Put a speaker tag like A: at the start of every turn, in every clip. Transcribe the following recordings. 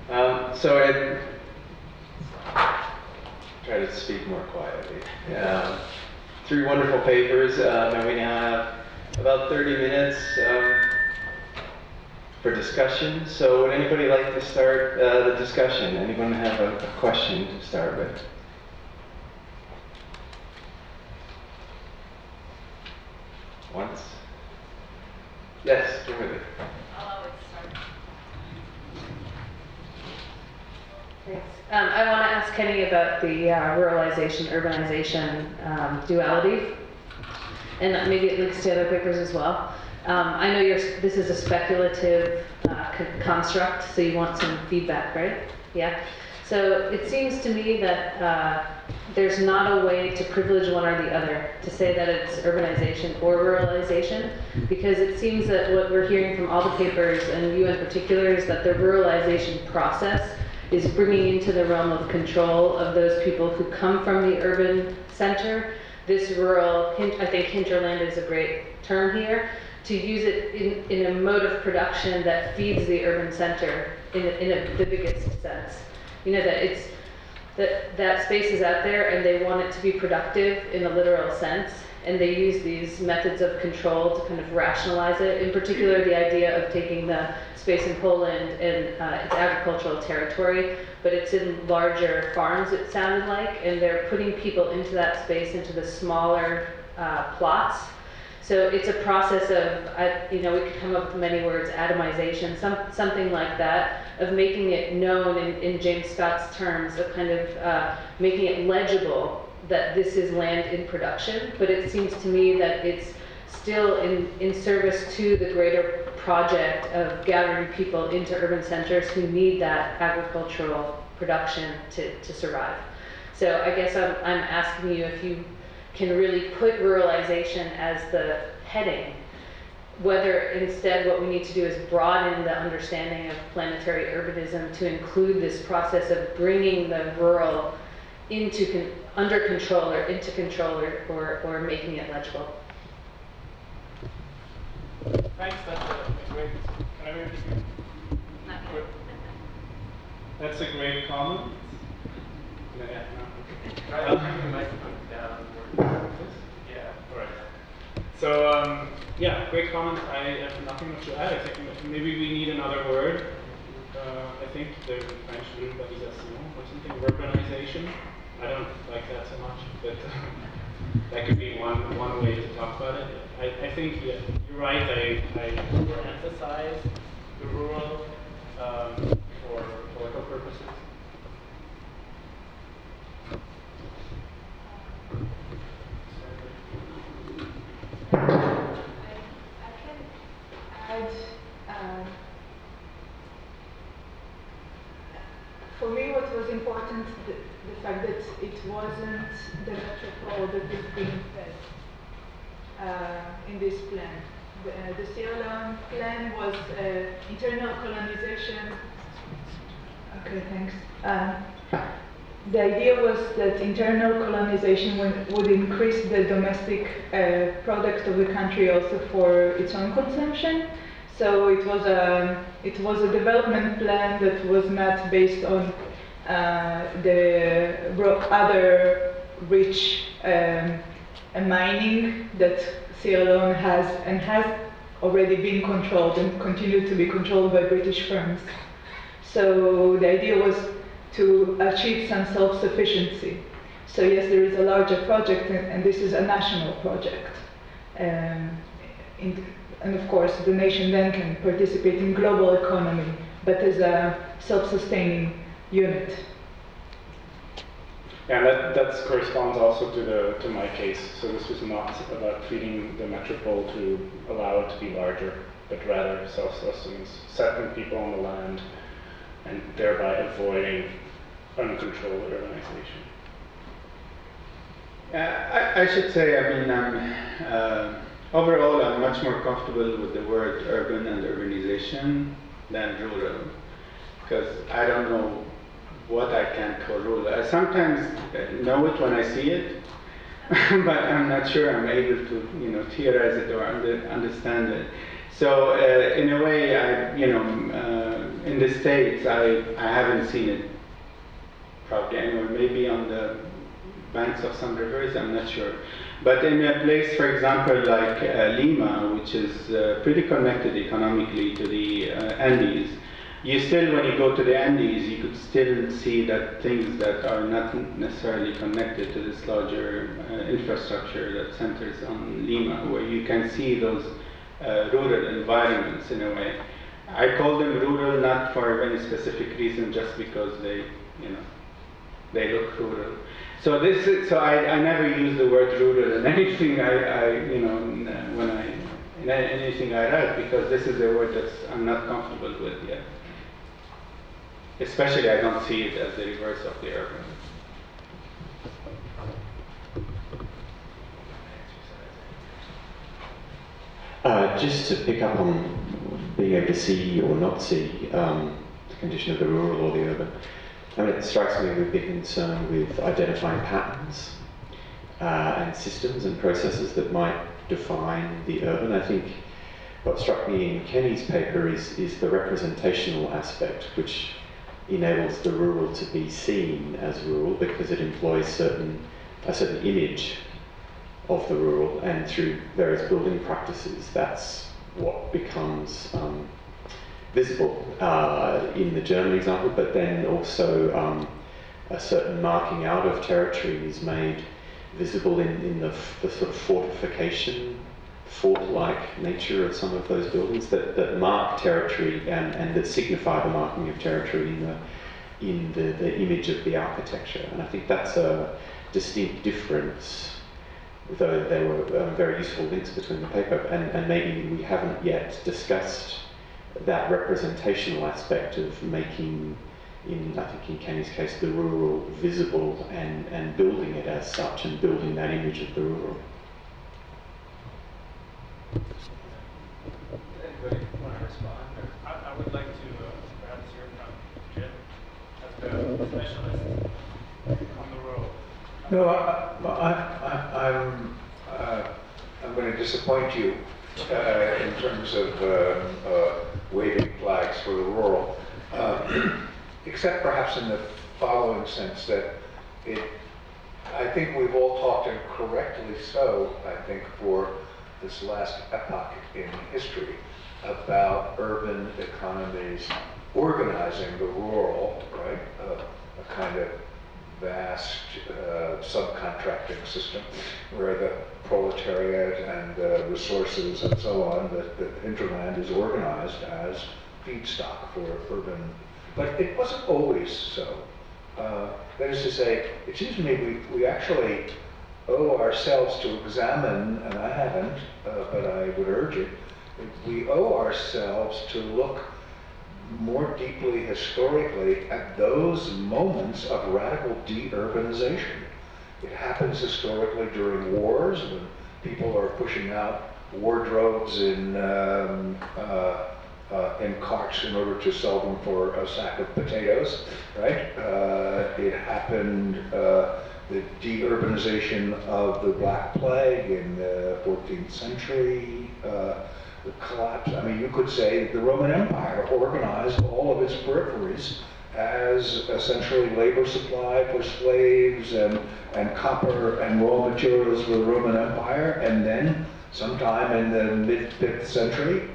A: So I try to speak more quietly. 3 wonderful papers, and we now have about 30 minutes for discussion. So would anybody like to start the discussion? Anyone have a question to start with? Once? Yes, Kimberly.
B: I'll always start. Thanks. I want to ask Kenny about the ruralization, urbanization duality, and maybe it links to other papers as well. I know this is a speculative construct, so you want some feedback, right? Yeah. So it seems to me that there's not a way to privilege one or the other, to say that it's urbanization or ruralization, because it seems that what we're hearing from all the papers, and you in particular, is that the ruralization process is bringing into the realm of control of those people who come from the urban center. This rural, I think hinterland is a great term here, to use it in a mode of production that feeds the urban center in the biggest sense. You know, that it's that space is out there and they want it to be productive in a literal sense, and they use these methods of control to kind of rationalize it. In particular, the idea of taking the space in Poland and it's agricultural territory, but it's in larger farms, it sounded like, and they're putting people into that space, into the smaller plots. So it's a process of, we could come up with many words, atomization, something like that, of making it known in James Scott's terms, of kind of making it legible that this is land in production. But it seems to me that it's still in service to the greater project of gathering people into urban centers who need that agricultural production to survive. So I guess I'm asking you if you can really put ruralization as the heading, whether instead what we need to do is broaden the understanding of planetary urbanism to include this process of bringing the rural under control or into control or making it legible.
C: Thanks, that's a great, can I read this? That's a great comment. Yeah, no. I'll bring the microphone down. Yeah, all right. So, yeah, great comment. I have nothing much to add. I think maybe we need another word. I think the French urbanisation or something, urbanization. I don't like that so much, but that could be one way to talk about it. I think you're right. I overemphasize the rural for political purposes.
D: I can add, for me what was important, the fact that it wasn't the metropole that is being fed in this plan. The Sierra Leone plan was internal colonization. Okay, thanks. The idea was that internal colonization would increase the domestic product of the country also for its own consumption. So it was a development plan that was not based on the other rich mining that Sierra Leone has already been controlled and continued to be controlled by British firms. So the idea was to achieve some self-sufficiency. So yes, there is a larger project, and this is a national project. And of course, the nation then can participate in global economy, but as a self-sustaining unit.
C: Yeah, that corresponds also to my case. So this was not about feeding the metropole to allow it to be larger, but rather self-sustenance, settling people on the land, and thereby avoiding uncontrolled urbanization.
E: I should say, overall, I'm much more comfortable with the word urban and urbanization than rural, because I don't know what I can call rural. I sometimes know it when I see it, but I'm not sure I'm able to, theorize it or understand it. So in a way, in the States, I haven't seen it probably anywhere, maybe on the banks of some rivers, I'm not sure. But in a place, for example, like Lima, which is pretty connected economically to the Andes, you still, when you go to the Andes, you could still see that things that are not necessarily connected to this larger infrastructure that centers on Lima, where you can see those rural environments in a way. I call them rural not for any specific reason, just because they, you know, they look rural. So this is, so I never use the word rural in anything when in anything I write, because this is a word that I'm not comfortable with yet. Especially I don't see it as the reverse of the urban.
F: Just to pick up on being able to see or not see the condition of the rural or the urban, I mean, it strikes me with big concern with identifying patterns and systems and processes that might define the urban. I think what struck me in Kenny's paper is the representational aspect, which enables the rural to be seen as rural because it employs a certain image of the rural, and through various building practices, that's what becomes visible in the German example, but then also a certain marking out of territory is made visible in the sort of fortification, fort-like nature of some of those buildings that mark territory and that signify the marking of territory in the image of the architecture. And I think that's a distinct difference, though there were very useful links between the paper, and maybe we haven't yet discussed that representational aspect of making, I think in Kenny's case, the rural visible and building it as such and building that image of the rural.
C: Anybody want to respond? I would like to perhaps hear from Jim as the specialist on the rural.
G: No, I'm going to disappoint you in terms of waving flags for the rural, except perhaps in the following sense that I think we've all talked, and correctly so, I think, for this last epoch in history about urban economies organizing the rural, right? A kind of vast subcontracting system where the proletariat and the resources and so on, the hinterland is organized as feedstock for urban, but it wasn't always so. That is to say, it seems to me we actually owe ourselves to examine, and I haven't, but I would urge it, we owe ourselves to look more deeply historically at those moments of radical de-urbanization. It happens historically during wars when people are pushing out wardrobes in carts in order to sell them for a sack of potatoes, right? It happened, the de-urbanization of the Black Plague in the 14th century, the collapse. I mean, you could say that the Roman Empire organized all of its peripheries as essentially labor supply for slaves and copper and raw materials for the Roman Empire, and then sometime in the mid-5th century,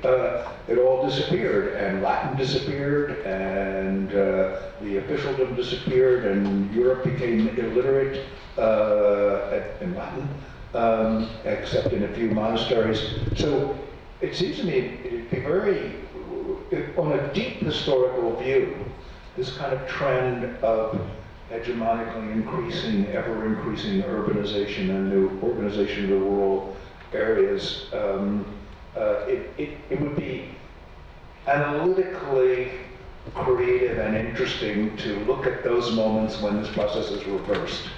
G: it all disappeared, and Latin disappeared, and the officialdom disappeared, and Europe became illiterate in Latin, except in a few monasteries. So it seems to me it'd be very, on a deep historical view, this kind of trend of hegemonically increasing, ever-increasing urbanization and the organization of the rural areas, it would be analytically creative and interesting to look at those moments when this process is reversed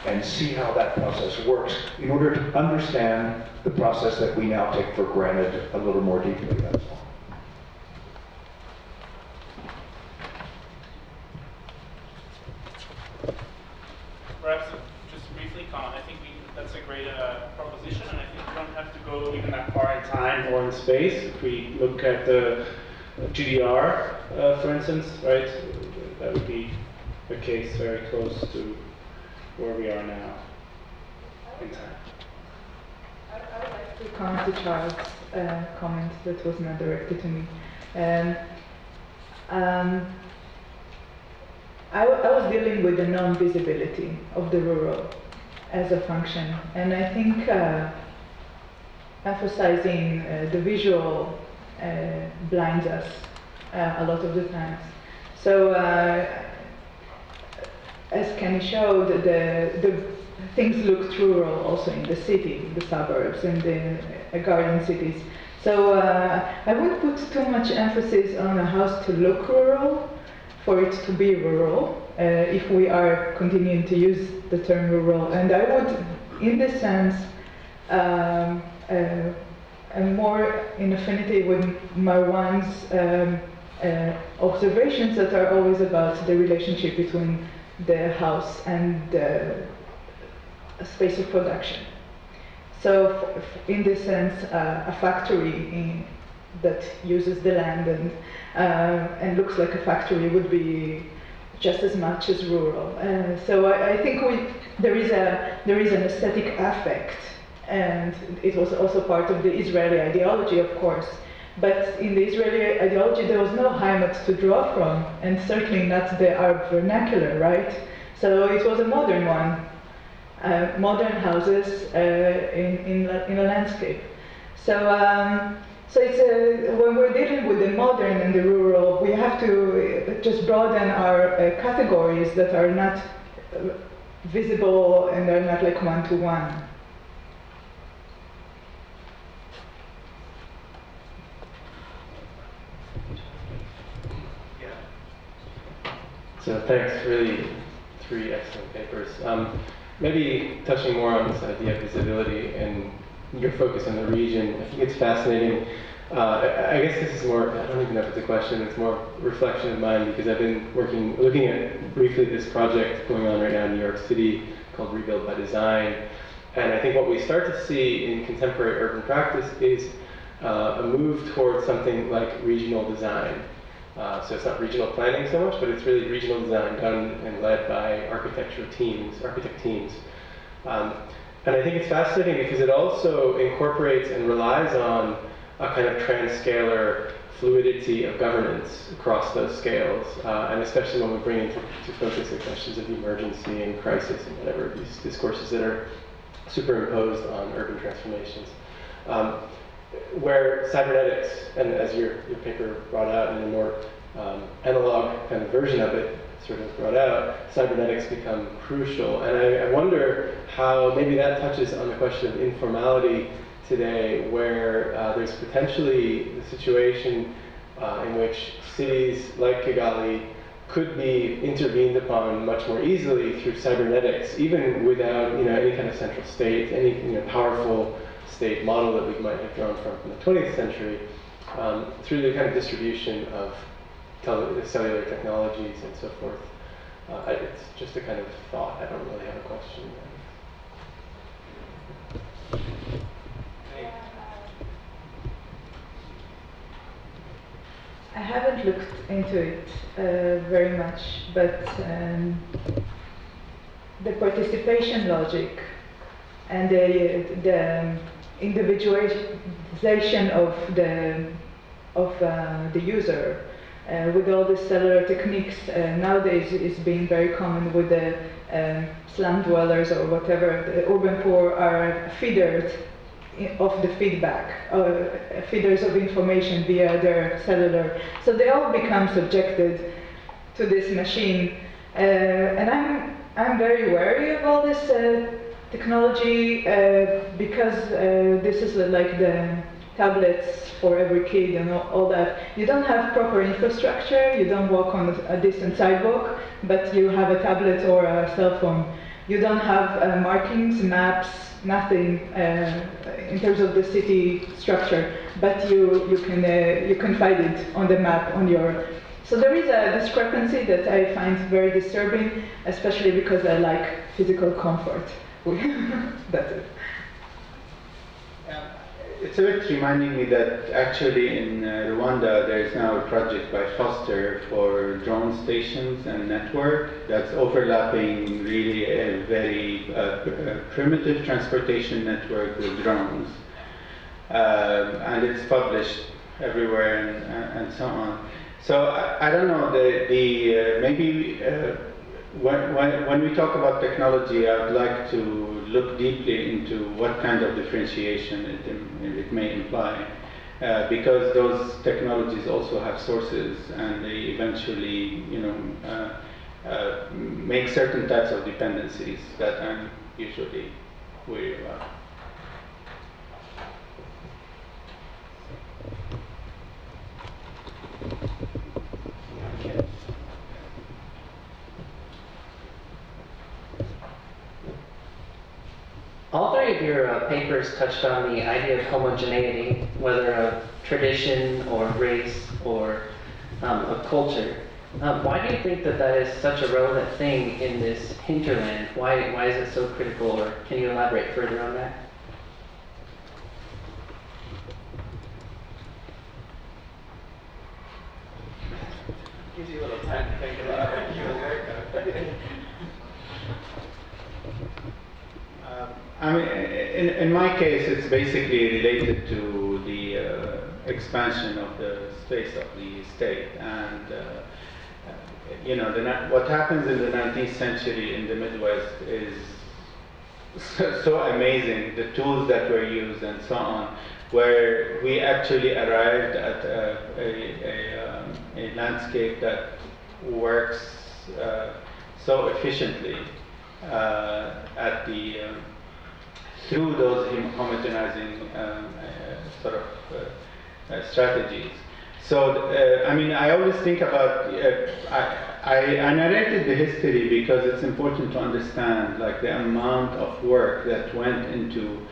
G: and see how that process works in order to understand the process that we now take for granted a little more deeply, that's all.
C: Perhaps just briefly comment, I think that's a great proposition, and I think we don't have to go even that far in time or in space. If we look at the GDR, for instance, right? That would be a case very close to where we are now in time.
D: I would like to comment to Charles' comment that was not directed to me. I was dealing with the non-visibility of the rural as a function, and I think emphasizing the visual blinds us a lot of the times. So, as Kenny showed, the things looked rural also in the city, the suburbs, and the garden cities. So I wouldn't put too much emphasis on a house to look rural, for it to be rural, if we are continuing to use the term rural. And I would, in this sense, and more in affinity with Marwan's observations that are always about the relationship between the house and the space of production. So, in this sense, a factory that uses the land and looks like a factory would be just as much as rural. So I think there is an aesthetic affect, and it was also part of the Israeli ideology, of course. But in the Israeli ideology, there was no Heimat to draw from, and certainly not the Arab vernacular, right? So it was a modern one. Modern houses in a landscape. So it's when we're dealing with the modern and the rural, we have to just broaden our categories that are not visible and are not like one-to-one.
A: So thanks, really 3 excellent papers. Maybe touching more on this idea of visibility and your focus on the region, I think it's fascinating. I guess this is more, I don't even know if it's a question, it's more reflection of mine, because I've been looking at briefly this project going on right now in New York City called Rebuild by Design. And I think what we start to see in contemporary urban practice is a move towards something like regional design. So it's not regional planning so much, but it's really regional design done and led by architect teams. And I think it's fascinating because it also incorporates and relies on a kind of transcalar fluidity of governance across those scales, and especially when we bring into focus the questions of emergency and crisis and whatever, these discourses that are superimposed on urban transformations. Where cybernetics, and as your paper brought out in a more analog kind of version of it sort of brought out, cybernetics become crucial. And I wonder how maybe that touches on the question of informality today, where there's potentially the situation in which cities like Kigali could be intervened upon much more easily through cybernetics, even without any kind of central state, any powerful state model that we might have drawn from the 20th century, through the kind of distribution of cellular technologies and so forth. It's just a kind of thought. I don't really have a question.
D: I haven't looked into it very much, but the participation logic and the individualization of the user with all the cellular techniques nowadays is being very common with the slum dwellers or whatever. The urban poor are feeders of the feedback, feeders of information via their cellular. So they all become subjected to this machine. And I'm very wary of all this technology because this is like the tablets for every kid and all that. You don't have proper infrastructure, you don't walk on a decent sidewalk, but you have a tablet or a cell phone. You don't have markings, maps, nothing in terms of the city structure, but you can find it on the map on your. So there is a discrepancy that I find very disturbing, especially because I like physical comfort. That's it.
E: it's a bit reminding me that actually in Rwanda there is now a project by Foster for drone stations and network that's overlapping really a very primitive transportation network with drones. And it's published everywhere and so on. So I don't know, maybe when we talk about technology, I would like to look deeply into what kind of differentiation it may imply, because those technologies also have sources, and they eventually, make certain types of dependencies that I'm usually worried about.
H: All three of your papers touched on the idea of homogeneity, whether of tradition or race or of culture. Why do you think that that is such a relevant thing in this hinterland? Why is it so critical, or can you elaborate further on that?
A: Gives you a little time to think about it.
E: I mean, in my case, it's basically related to the expansion of the space of the state, and what happens in the 19th century in the Midwest is so amazing. The tools that were used and so on, where we actually arrived at a landscape that works so efficiently at the through those homogenizing sort of strategies. So, I mean, I always think about, I narrated the history because it's important to understand, like, the amount of work that went into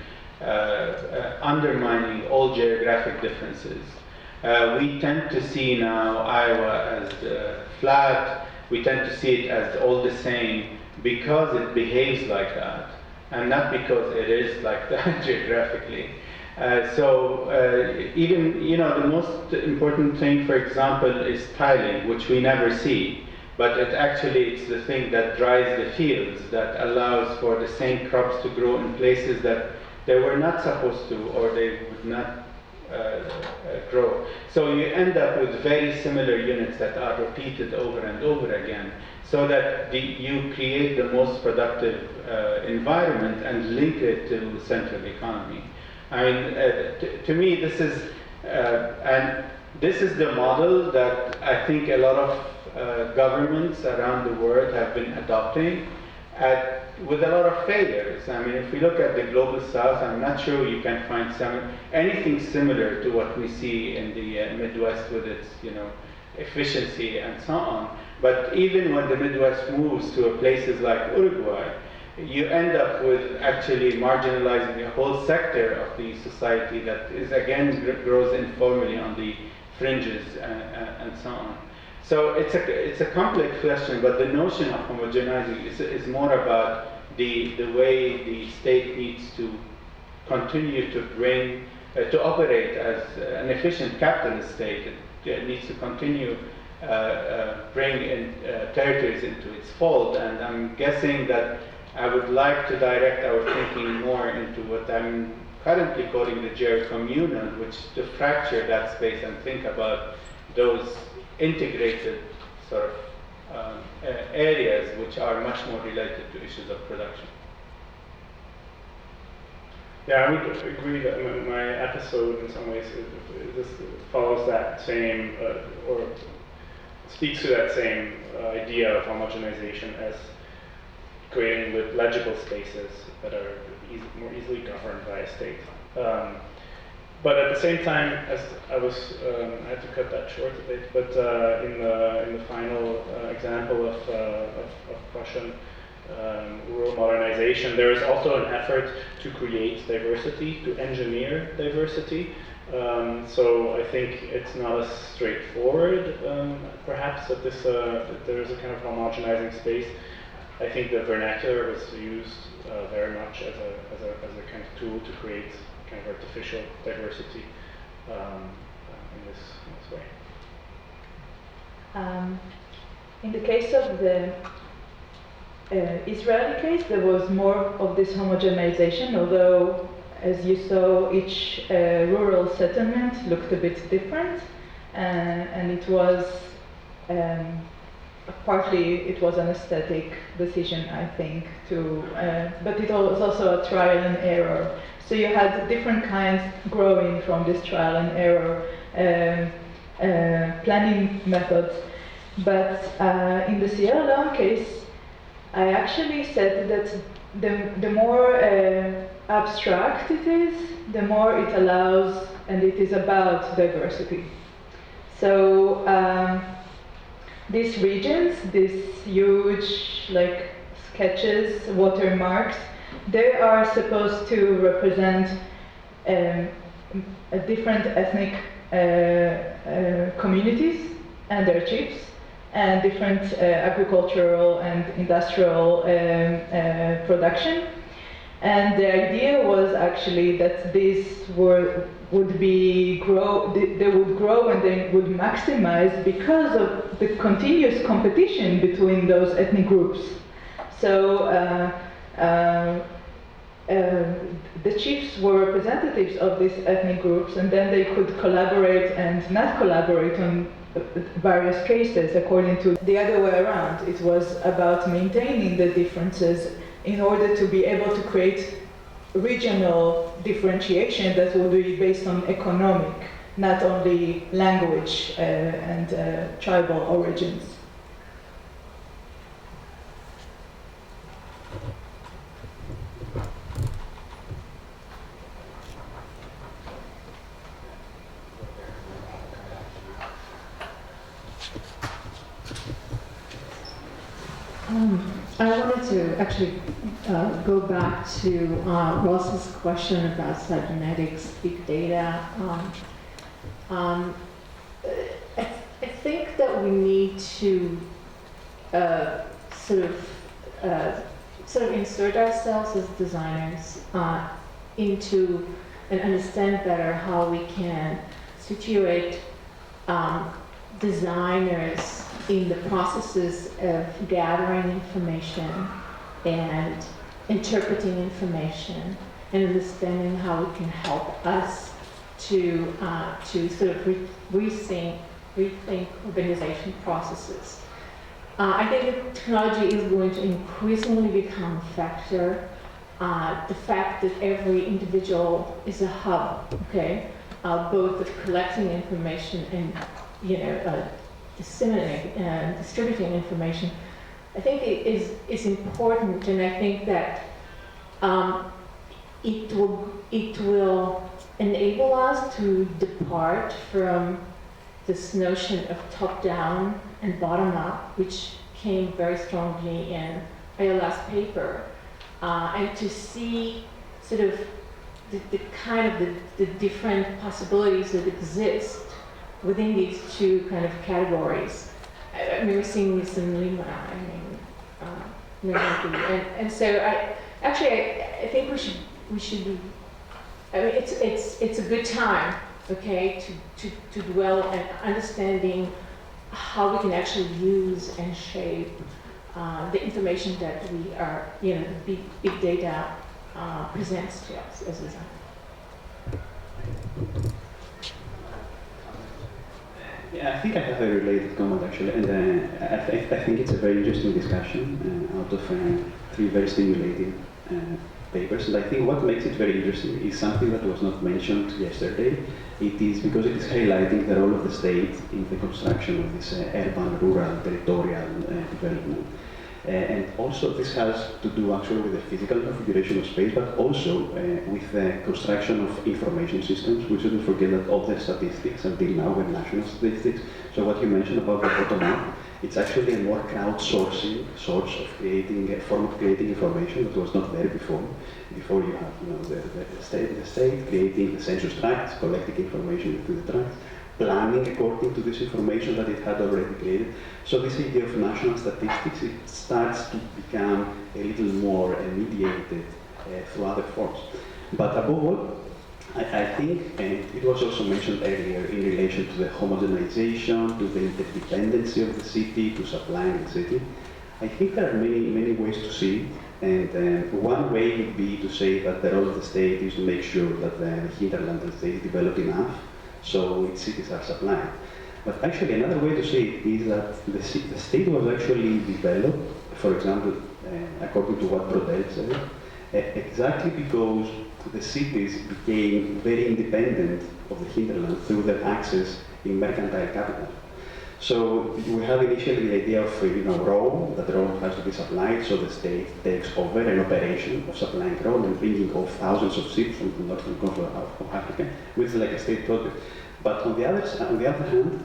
E: undermining all geographic differences. We tend to see now Iowa as flat, we tend to see it as all the same because it behaves like that, and not because it is like that geographically. Even, the most important thing, for example, is tiling, which we never see, but it's the thing that dries the fields, that allows for the same crops to grow in places that they were not supposed to, or they would not grow. So you end up with very similar units that are repeated over and over again, so that you create the most productive environment and link it to the central economy. I mean, to me, this is the model that I think a lot of governments around the world have been adopting, with a lot of failures. I mean, if we look at the global south, I'm not sure you can find anything similar to what we see in the Midwest with its, efficiency and so on. But even when the Midwest moves to places like Uruguay, you end up with actually marginalizing a whole sector of the society that is, again, grows informally on the fringes and so on. So it's a complex question, but the notion of homogenizing is more about the way the state needs to continue to bring, to operate as an efficient capitalist state. It needs to continue bring in territories into its fold, and I'm guessing that I would like to direct our thinking more into what I'm currently calling the geo-communal, which to fracture that space and think about those integrated sort of areas which are much more related to issues of production.
C: Yeah, I would agree that my episode in some ways this follows that same or speaks to that same idea of homogenization as creating with legible spaces that are more easily governed by a state. But at the same time, as I had to cut that short a bit. But in the final example of Prussian rural modernization, there is also an effort to create diversity, to engineer diversity. So I think it's not as straightforward, perhaps, that there is a kind of homogenizing space. I think the vernacular was used very much as a kind of tool to create kind of artificial diversity in this way.
D: In the case of the Israeli case, there was more of this homogenization, although, as you saw, each rural settlement looked a bit different, and it was partly it was an aesthetic decision, I think, but it was also a trial and error. So you had different kinds growing from this trial and error planning methods. But in the Sierra Leone case, I actually said that the more abstract it is, the more it allows and it is about diversity. So these regions, these huge like sketches, watermarks, they are supposed to represent a different ethnic communities and their chiefs, and different agricultural and industrial production. And the idea was actually that these would grow and they would maximize because of the continuous competition between those ethnic groups. So the chiefs were representatives of these ethnic groups, and then they could collaborate and not collaborate on various cases according to the other way around. It was about maintaining the differences in order to be able to create regional differentiation that will be based on economic, not only language and tribal origins.
I: I wanted to actually go back to Ross's question about cybernetics, big data. I think that we need to sort of insert ourselves as designers into and understand better how we can situate designers in the processes of gathering information and interpreting information and understanding how it can help us to sort of rethink organization processes. I think that technology is going to increasingly become a factor. The fact that every individual is a hub, okay, both of collecting information and disseminating and distributing information, I think it is important, and I think that it will enable us to depart from this notion of top-down and bottom-up, which came very strongly in Ayala's paper, and to see sort of the kind of the different possibilities that exist within these two kind of categories. I mean, we're seeing this in Lima, and so I think we should be, I mean, it's a good time, okay, to dwell on understanding how we can actually use and shape the information that we are, the big data presents to us as designers.
J: Yeah, I think I have a related comment actually, and I think it's a very interesting discussion out of three very stimulating papers. And I think what makes it very interesting is something that was not mentioned yesterday. It is because it is highlighting the role of the state in the construction of this urban, rural, territorial development. And also this has to do actually with the physical configuration of space, but also with the construction of information systems. We shouldn't forget that all the statistics until now were national statistics. So what you mentioned about the bottom-up, it's actually a more crowdsourcing source of creating, a form of creating information that was not there before. Before you have the state creating the census tracts, collecting information through the tracts, planning according to this information that it had already created. So this idea of national statistics, it starts to become a little more mediated through other forms. But above all, I think, and it was also mentioned earlier in relation to the homogenization, to the interdependency of the city, to supplying the city. I think there are many ways to see it. And one way would be to say that the role of the state is to make sure that the hinterland is developed enough so its cities are supplied. But actually another way to see it is that the state was actually developed, for example, according to what Brodel said, exactly because the cities became very independent of the hinterland through their access in mercantile capital. So we have initially the idea of Rome, that Rome has to be supplied, so the state takes over an operation of supplying Rome and bringing off thousands of ships from the northern coast of Africa, which is like a state project. But on the other hand,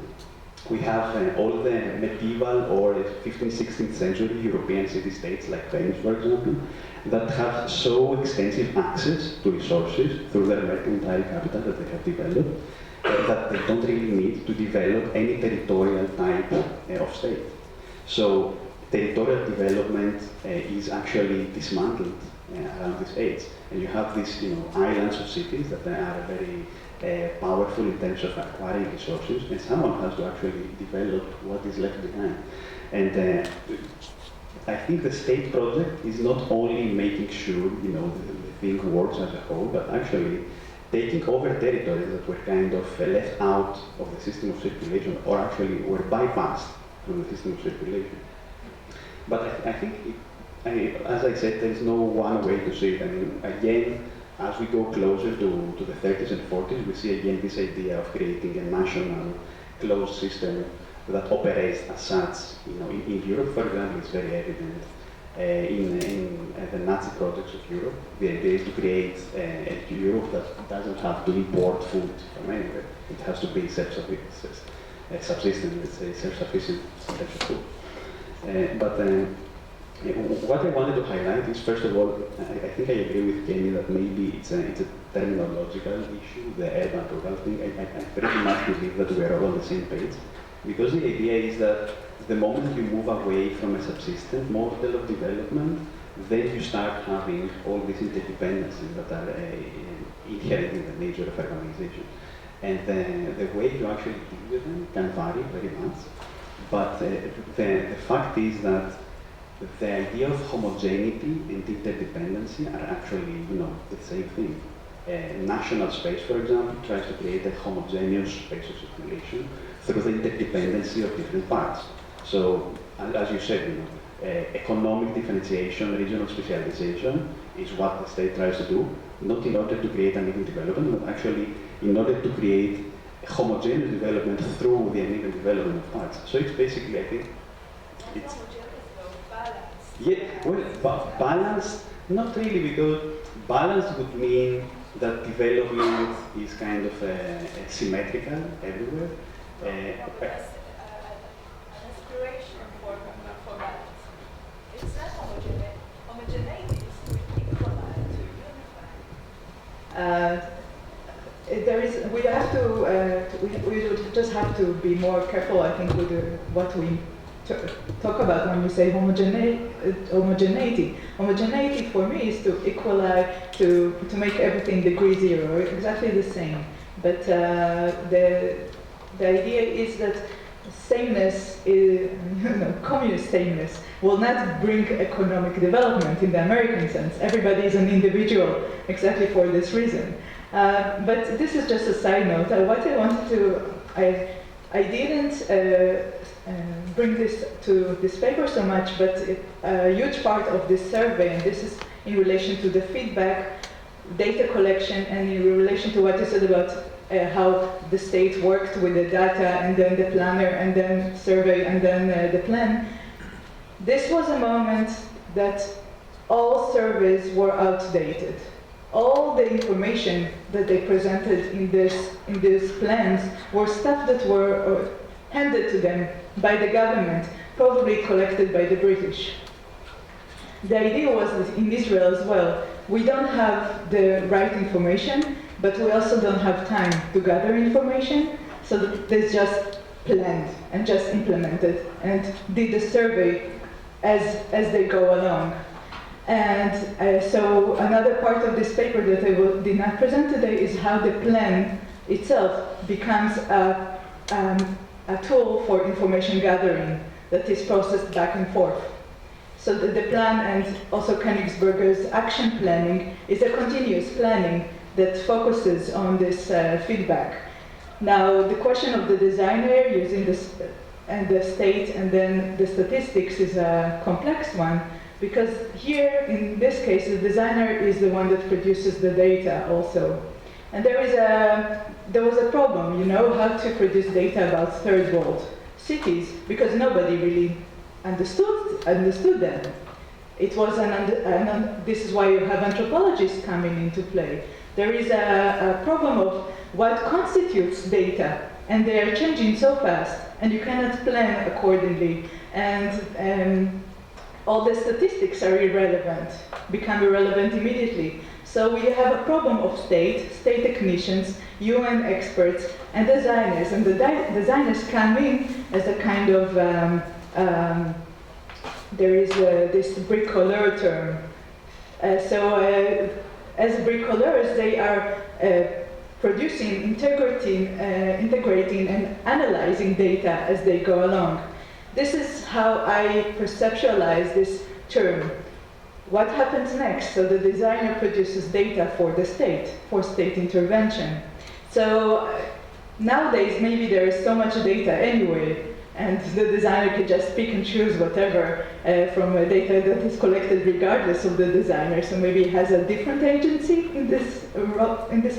J: we have all the medieval or 15th, 16th century European city-states like Venice, for example, that have so extensive access to resources through their mercantile capital that they have developed, that they don't really need to develop any territorial type of state. So territorial development is actually dismantled around this age. And you have these islands of cities that are very powerful in terms of acquiring resources, and someone has to actually develop what is left behind. And I think the state project is not only making sure the thing works as a whole, but actually taking over territories that were kind of left out of the system of circulation, or actually were bypassed from the system of circulation. But I think, as I said, there is no one way to see it. I mean, again, as we go closer to the 30s and 40s, we see again this idea of creating a national closed system that operates as such. In Europe, for example, it's very evident. In the Nazi projects of Europe, the idea is to create a Europe that doesn't have to import food from anywhere. It has to be subsistent, let's say, self-sufficient in terms of food. But what I wanted to highlight is, first of all, I think I agree with Kenny that maybe it's a terminological issue, the urban-rural thing. I pretty much believe that we are all on the same page, because the idea is that the moment you move away from a subsistent model of development, then you start having all these interdependencies that are inherent in the nature of urbanization. And the way you actually deal with them can vary very much. But the fact is that the idea of homogeneity and interdependency are actually, the same thing. National space, for example, tries to create a homogeneous space of circulation through the interdependency of different parts. So, as you said, economic differentiation, regional specialization is what the state tries to do, not in order to create uneven development, but actually in order to create a homogeneous development through the uneven development of parts. So it's basically, I think, it's... Yeah, well, balance, not really, because balance would mean that development is kind of symmetrical everywhere.
K: An aspiration for balance. It's not homogeneity. Homogeneity is to equalize, to unify.
D: We have to, we just have to be more careful, I think, with what we talk about when we say homogeneity. Homogeneity for me is to equalize, to make everything degree zero, exactly the same. But the idea is that sameness, communist sameness, will not bring economic development in the American sense. Everybody is an individual, exactly for this reason. But this is just a side note. What I wanted to, I didn't bring this to this paper so much, but a huge part of this survey, and this is in relation to the feedback, data collection, and in relation to what you said about how the state worked with the data, and then the planner, and then survey, and then the plan. This was a moment that all surveys were outdated. All the information that they presented in these plans were stuff that were handed to them by the government, probably collected by the British. The idea was that in Israel as well, we don't have the right information, but we also don't have time to gather information, so they just planned and just implemented and did the survey as they go along. And so another part of this paper that I did not present today is how the plan itself becomes a tool for information gathering that is processed back and forth. So the plan, and also Königsberger's action planning, is a continuous planning that focuses on this feedback. Now, the question of the designer using this and the state and then the statistics is a complex one, because here, in this case, the designer is the one that produces the data also. And there was a problem, you know, how to produce data about third world cities, because nobody really understood them. It was this is why you have anthropologists coming into play. There is a problem of what constitutes data, and they are changing so fast, and you cannot plan accordingly. And all the statistics are irrelevant, become irrelevant immediately. So we have a problem of state technicians, UN experts, and designers. And the designers come in as a kind of, there is this bricoleur term. As bricoleurs, they are producing, integrating, and analyzing data as they go along. This is how I perceptualize this term. What happens next? So the designer produces data for the state, for state intervention. So nowadays, maybe there is so much data anyway, and the designer can just pick and choose whatever from data that is collected regardless of the designer. So maybe he has a different agency in this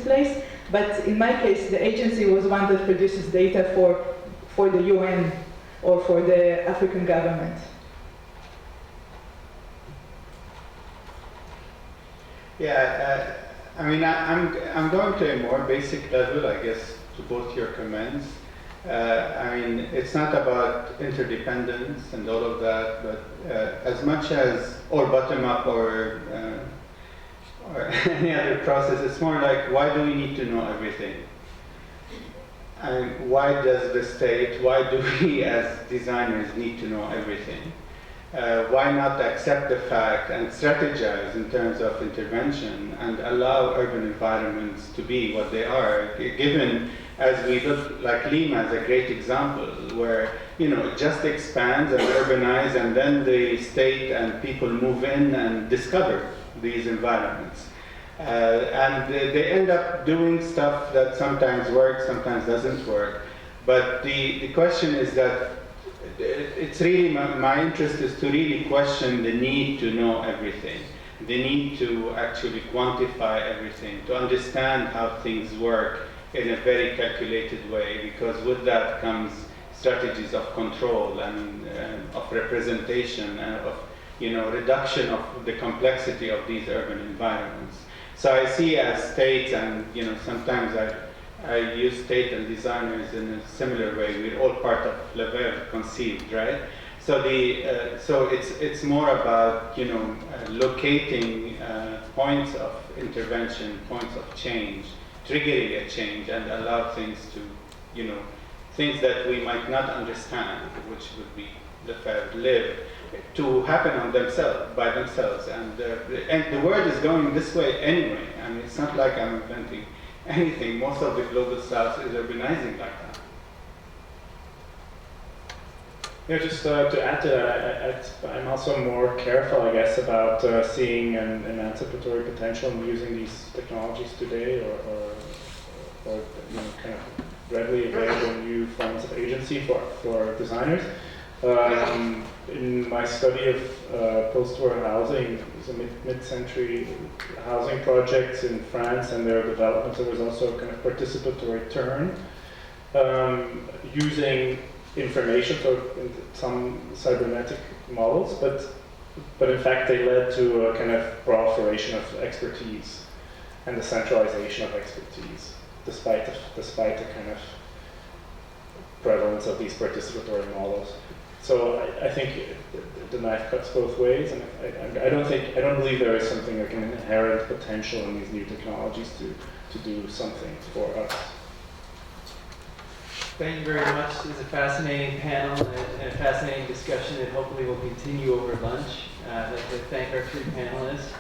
D: place. But in my case, the agency was one that produces data for the UN or for the African government.
E: Yeah, I mean, I'm going to a more basic level, I guess, to both your comments. I mean, it's not about interdependence and all of that, but as much as, or bottom-up or any other process, it's more like, why do we need to know everything? And why does the state, why do we as designers need to know everything? Why not accept the fact and strategize in terms of intervention and allow urban environments to be what they are, given as we look, like Lima is a great example, where, you know, it just expands and urbanizes, and then the state and people move in and discover these environments. And they end up doing stuff that sometimes works, sometimes doesn't work. But the question is that it's really, my interest is to really question the need to know everything, the need to actually quantify everything, to understand how things work in a very calculated way, because with that comes strategies of control and of representation and of, you know, reduction of the complexity of these urban environments. So I see as states, and, you know, sometimes I use state and designers in a similar way. We're all part of Lefebvre conceived, right? So so it's more about, you know, locating points of intervention, points of change, triggering a change, and allow things to, you know, things that we might not understand, which would be Lefebvre live, to happen on themselves, by themselves. And the world is going this way anyway. I mean, it's not like I'm inventing anything. Most of the global south is urbanizing like that.
C: Yeah, just to add to that, I'm also more careful, I guess, about seeing an emancipatory potential in using these technologies today, or you know, kind of readily available new forms of agency for designers. In my study of post-war housing, so mid-century housing projects in France and their developments, there was also a kind of participatory turn, using information for some cybernetic models, but in fact they led to a kind of proliferation of expertise and the centralization of expertise, despite the kind of prevalence of these participatory models. So I think the knife cuts both ways, and I don't believe there is something like an inherent potential in these new technologies to do something for us.
L: Thank you very much. It was a fascinating panel and a fascinating discussion that hopefully will continue over lunch. I'd like to thank our three panelists.